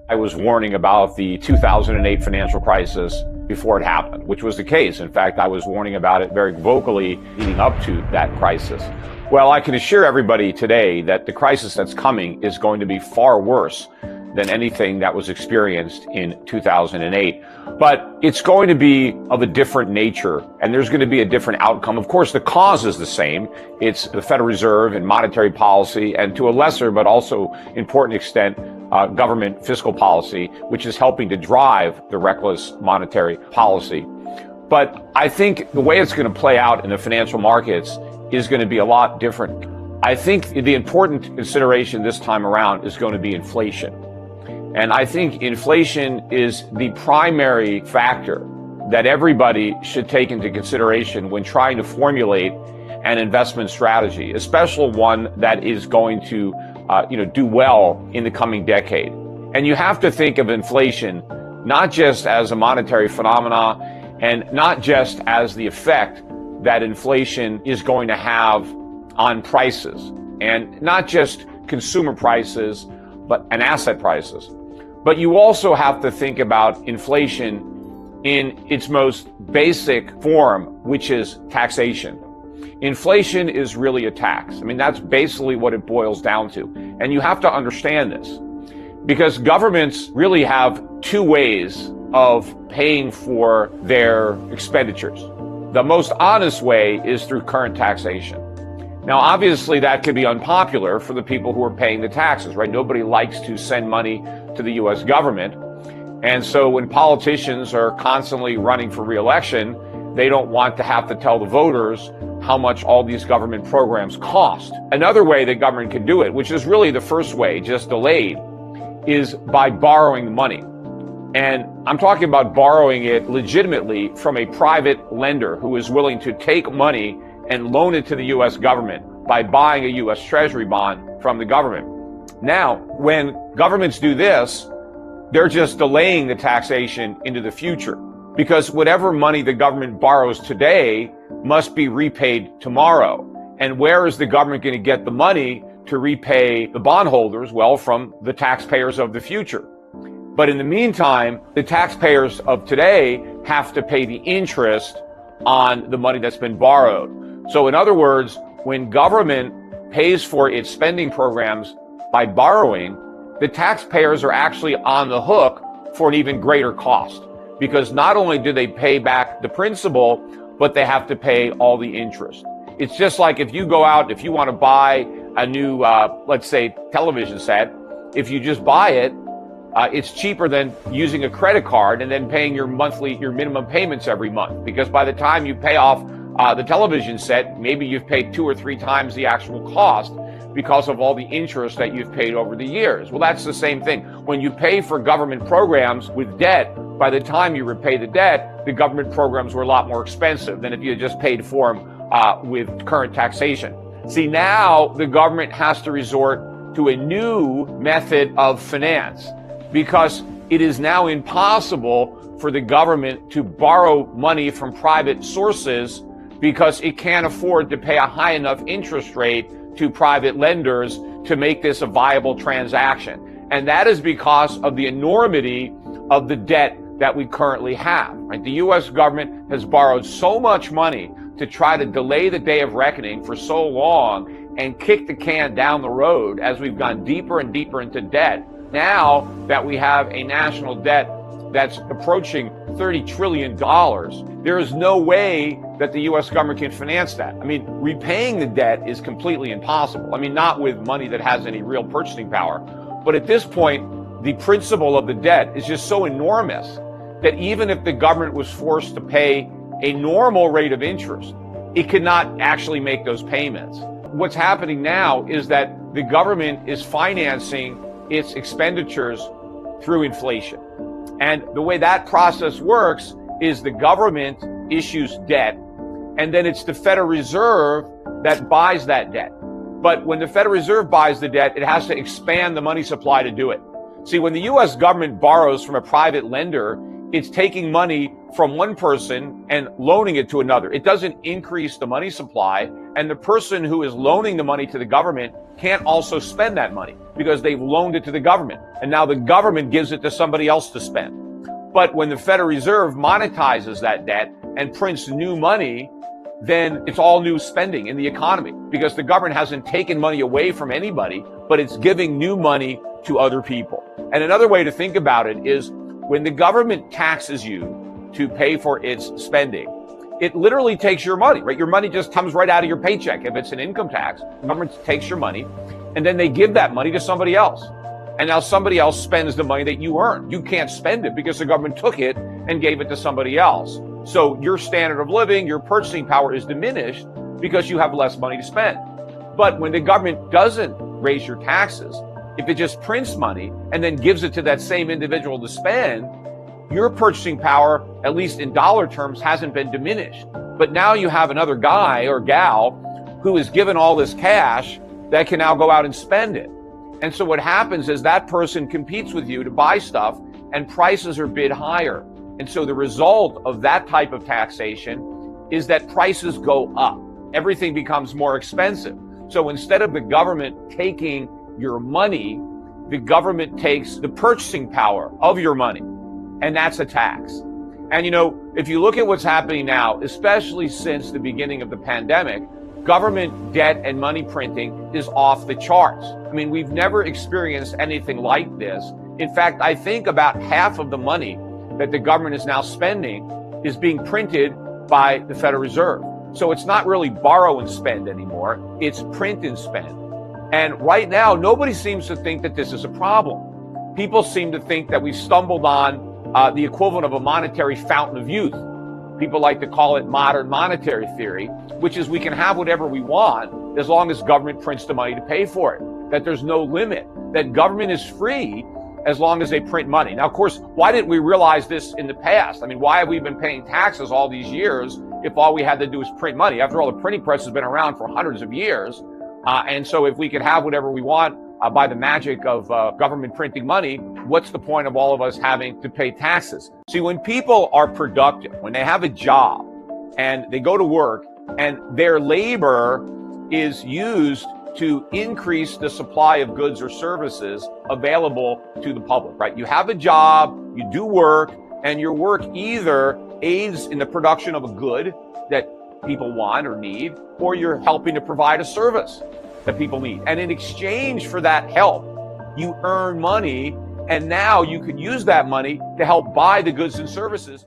I was warning about the 2008 financial crisis before it happened, which was the case. In fact, I was warning about it very vocally leading up to that crisis. Well, I can assure everybody today that the crisis that's coming is going to be far worse than anything that was experienced in 2008. But it's going to be of a different nature, and there's going to be a different outcome. Of course, the cause is the same. It's the Federal Reserve and monetary policy, and to a lesser but also important extent, government fiscal policy, which is helping to drive the reckless monetary policy. But I think the way it's going to play out in the financial markets is going to be a lot different. I think the important consideration this time around is going to be inflation. And I think inflation is the primary factor that everybody should take into consideration when trying to formulate an investment strategy, especially one that is going to do well in the coming decade. And you have to think of inflation not just as a monetary phenomena and not just as the effect that inflation is going to have on prices, and not just consumer prices, and asset prices. But you also have to think about inflation in its most basic form, which is taxation. Inflation is really a tax. I mean, that's basically what it boils down to. And you have to understand this because governments really have two ways of paying for their expenditures. The most honest way is through current taxation. Now, obviously, that could be unpopular for the people who are paying the taxes, right? Nobody likes to send money to the U.S. government. And so when politicians are constantly running for re-election, they don't want to have to tell the voters how much all these government programs cost. Another way that government can do it, which is really the first way, just delayed, is by borrowing money. And I'm talking about borrowing it legitimately from a private lender who is willing to take money and loan it to the U.S. government by buying a U.S. Treasury bond from the government. Now, when governments do this, they're just delaying the taxation into the future because whatever money the government borrows today must be repaid tomorrow. And where is the government going to get the money to repay the bondholders? Well, from the taxpayers of the future. But in the meantime, the taxpayers of today have to pay the interest on the money that's been borrowed. So in other words, when government pays for its spending programs by borrowing, the taxpayers are actually on the hook for an even greater cost because not only do they pay back the principal, but they have to pay all the interest. It's just like if you go out, if you want to buy a new, let's say, television set, if you just buy it, it's cheaper than using a credit card and then paying your minimum payments every month. Because by the time you pay off the television set, maybe you've paid 2 or 3 times the actual cost because of all the interest that you've paid over the years. Well, that's the same thing. When you pay for government programs with debt, by the time you repay the debt, the government programs were a lot more expensive than if you had just paid for them with current taxation. See, now the government has to resort to a new method of finance, because it is now impossible for the government to borrow money from private sources because it can't afford to pay a high enough interest rate to private lenders to make this a viable transaction. And that is because of the enormity of the debt that we currently have. Right? The U.S. government has borrowed so much money to try to delay the day of reckoning for so long and kick the can down the road as we've gone deeper and deeper into debt. Now that we have a national debt that's approaching $30 trillion, there is no way that the U.S. government can finance that. I mean, repaying the debt is completely impossible. I mean, not with money that has any real purchasing power. But at this point, the principal of the debt is just so enormous that even if the government was forced to pay a normal rate of interest, it could not actually make those payments. What's happening now is that the government is financing its expenditures through inflation. And the way that process works is the government issues debt, and then it's the Federal Reserve that buys that debt. But when the Federal Reserve buys the debt, it has to expand the money supply to do it. See, when the U.S. government borrows from a private lender, It's taking money from one person and loaning it to another. It doesn't increase the money supply, and the person who is loaning the money to the government can't also spend that money because they've loaned it to the government, and now the government gives it to somebody else to spend. But when the Federal Reserve monetizes that debt and prints new money, then it's all new spending in the economy because the government hasn't taken money away from anybody, but it's giving new money to other people. And another way to think about it is when the government taxes you to pay for its spending, it literally takes your money, right? Your money just comes right out of your paycheck. If it's an income tax, the government takes your money and then they give that money to somebody else. And now somebody else spends the money that you earned. You can't spend it because the government took it and gave it to somebody else. So your standard of living, your purchasing power is diminished because you have less money to spend. But when the government doesn't raise your taxes, if it just prints money and then gives it to that same individual to spend, your purchasing power, at least in dollar terms, hasn't been diminished. But now you have another guy or gal who is given all this cash that can now go out and spend it. And so what happens is that person competes with you to buy stuff and prices are bid higher. And so the result of that type of taxation is that prices go up. Everything becomes more expensive. So instead of the government taking your money, the government takes the purchasing power of your money. And that's a tax. And if you look at what's happening now, especially since the beginning of the pandemic, government debt and money printing is off the charts. I mean, we've never experienced anything like this. In fact, I think about half of the money that the government is now spending is being printed by the Federal Reserve. So it's not really borrow and spend anymore. It's print and spend. And right now, nobody seems to think that this is a problem. People seem to think that we've stumbled on the equivalent of a monetary fountain of youth. People like to call it modern monetary theory, which is we can have whatever we want as long as government prints the money to pay for it, that there's no limit, that government is free as long as they print money. Now, of course, why didn't we realize this in the past? I mean, why have we been paying taxes all these years if all we had to do is print money? After all, the printing press has been around for hundreds of years. And so if we could have whatever we want by the magic of government printing money, what's the point of all of us having to pay taxes? See, when people are productive, when they have a job and they go to work and their labor is used to increase the supply of goods or services available to the public, right? You have a job, you do work, and your work either aids in the production of a good that people want or need, or you're helping to provide a service that people need. And in exchange for that help, you earn money, and now you can use that money to help buy the goods and services